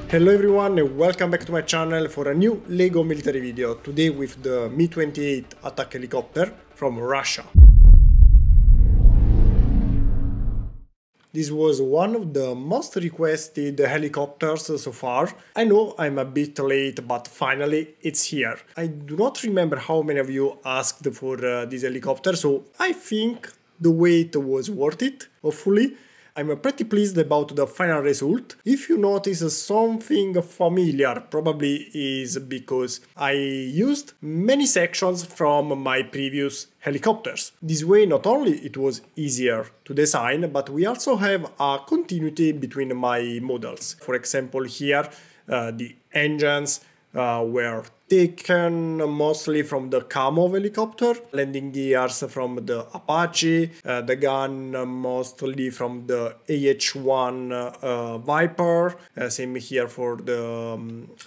Hello everyone and welcome back to my channel for a new LEGO military video, today with the Mi-28 attack helicopter from Russia. This was one of the most requested helicopters so far. I know I'm a bit late, but finally it's here. I do not remember how many of you asked for this helicopter, so I think the wait was worth it, hopefully. I'm pretty pleased about the final result. If you notice something familiar, probably is because I used many sections from my previous helicopters. This way not only it was easier to design, but we also have a continuity between my models. For example, here the engines were taken mostly from the Kamov helicopter, landing gears from the Apache, the gun mostly from the AH-1 Viper, same here for the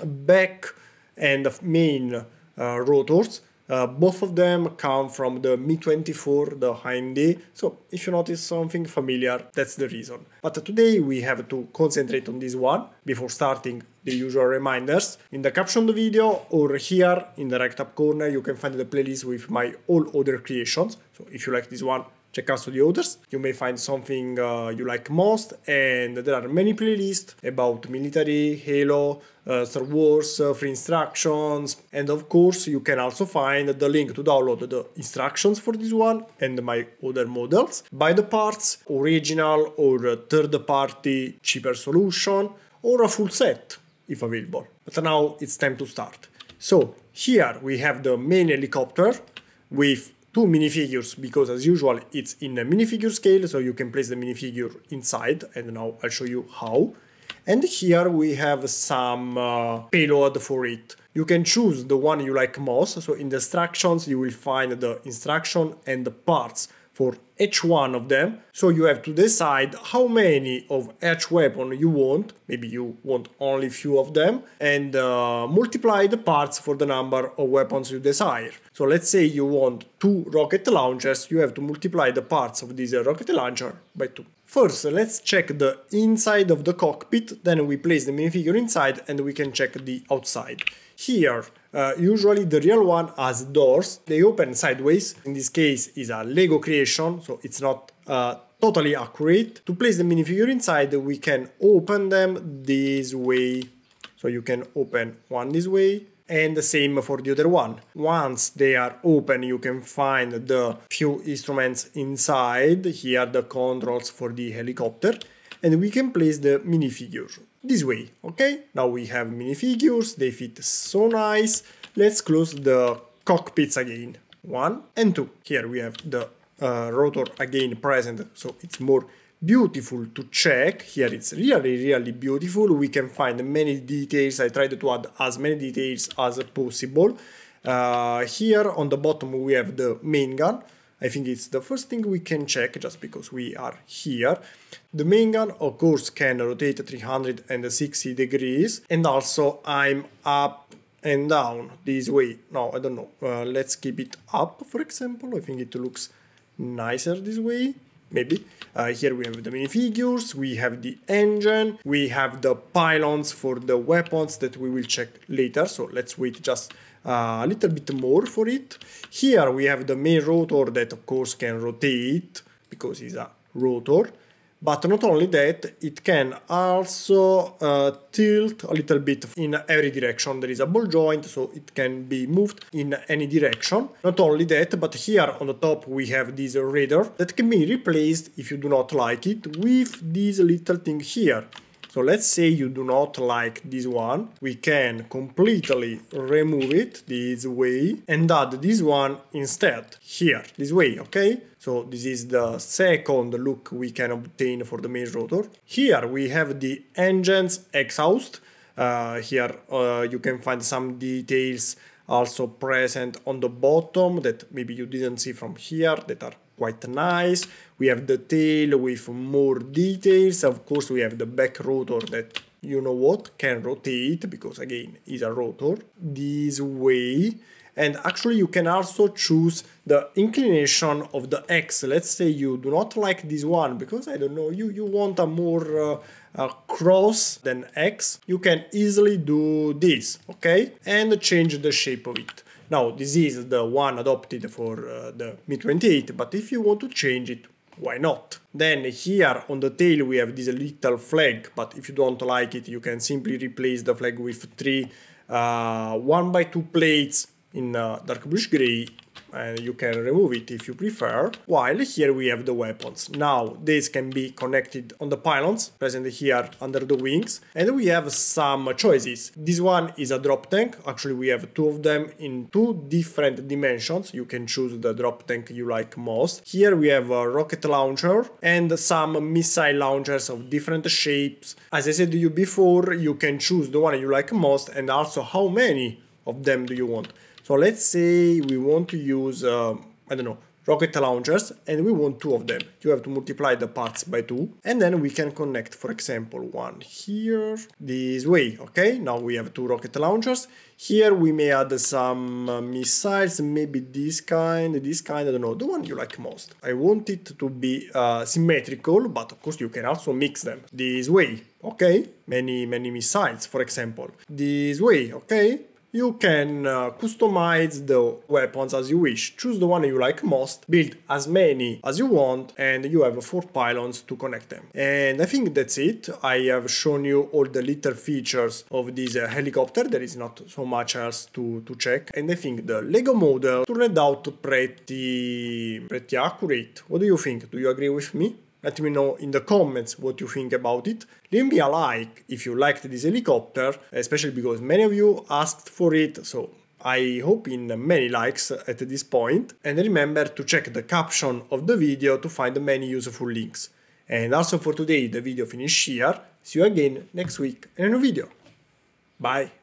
back and the main rotors. Both of them come from the Mi-24, the HAVOC, so if you notice something familiar, that's the reason. But today we have to concentrate on this one. Before starting, the usual reminders. In the caption of the video or here in the right top corner you can find the playlist with my all other creations, so if you like this one, check out the others. You may find something you like most, and there are many playlists about military, Halo, Star Wars, free instructions, and of course you can also find the link to download the instructions for this one and my other models, buy the parts, original or third-party cheaper solution, or a full set if available. But now it's time to start. So here we have the main helicopter with two minifigures, because as usual it's in a minifigure scale, so you can place the minifigure inside, and now I'll show you how. And here we have some payload for it. You can choose the one you like most, so in the instructions you will find the instruction and the parts for each one of them, so you have to decide how many of each weapon you want, maybe you want only few of them, and multiply the parts for the number of weapons you desire. So let's say you want 2 rocket launchers, you have to multiply the parts of this rocket launcher by 2. First, let's check the inside of the cockpit, then we place the minifigure inside and we can check the outside. Here, usually the real one has doors, they open sideways. In this case is a Lego creation, so it's not totally accurate. To place the minifigure inside, we can open them this way. So you can open one this way, and the same for the other one. Once they are open, you can find the few instruments inside, here the controls for the helicopter, and we can place the minifigure this way, okay? Now we have minifigures, they fit so nice. Let's close the cockpits again, 1 and 2. Here we have the rotor again present, so it's more beautiful to check. Here it's really beautiful. We can find many details. I tried to add as many details as possible. Here on the bottom we have the main gun. I think it's the first thing we can check just because we are here. The main gun of course can rotate 360 degrees, and also I'm up and down this way. No, I don't know. Let's keep it up, for example. I think it looks nicer this way. Maybe. Here we have the minifigures, we have the engine, we have the pylons for the weapons that we will check later, so let's wait just a little bit more for it. Here we have the main rotor that of course can rotate, because it's a rotor. But not only that, it can also tilt a little bit in every direction. There is a ball joint, so it can be moved in any direction. Not only that, but here on the top we have this radar that can be replaced, if you do not like it, with this little thing here. So let's say you do not like this one, we can completely remove it this way and add this one instead, here, this way, okay? So this is the second look we can obtain for the main rotor. Here we have the engine's exhaust. Here you can find some details also present on the bottom that maybe you didn't see from here, that are quite nice. We have the tail with more details. Of course we have the back rotor that, you know what, can rotate, because again is a rotor this way. And actually you can also choose the inclination of the X. Let's say you do not like this one because, I don't know, you want a more cross than X. You can easily do this, okay? And change the shape of it. Now, this is the one adopted for the Mi-28, but if you want to change it, why not? Then here on the tail we have this little flag, but if you don't like it, you can simply replace the flag with three 1x2 plates in dark bluish gray, and you can remove it if you prefer. While here we have the weapons. Now these can be connected on the pylons present here under the wings, and we have some choices. This one is a drop tank. Actually we have two of them in two different dimensions. You can choose the drop tank you like most. Here we have a rocket launcher and some missile launchers of different shapes. As I said to you before, you can choose the one you like most and also how many of them do you want. So let's say we want to use, I don't know, rocket launchers, and we want two of them. You have to multiply the parts by 2, and then we can connect, for example, one here, this way, okay? Now we have 2 rocket launchers. Here we may add some missiles, maybe this kind, I don't know, the one you like most. I want it to be symmetrical, but of course you can also mix them this way, okay? Many missiles, for example. This way, okay? You can customize the weapons as you wish. Choose the one you like most, build as many as you want, and you have 4 pylons to connect them. And I think that's it. I have shown you all the little features of this helicopter. There is not so much else to check. And I think the Lego model turned out pretty accurate. What do you think? Do you agree with me? Let me know in the comments what you think about it. Leave me a like if you liked this helicopter, especially because many of you asked for it, so I hope in many likes at this point. And remember to check the caption of the video to find many useful links. And also for today the video finished here. See you again next week in a new video. Bye!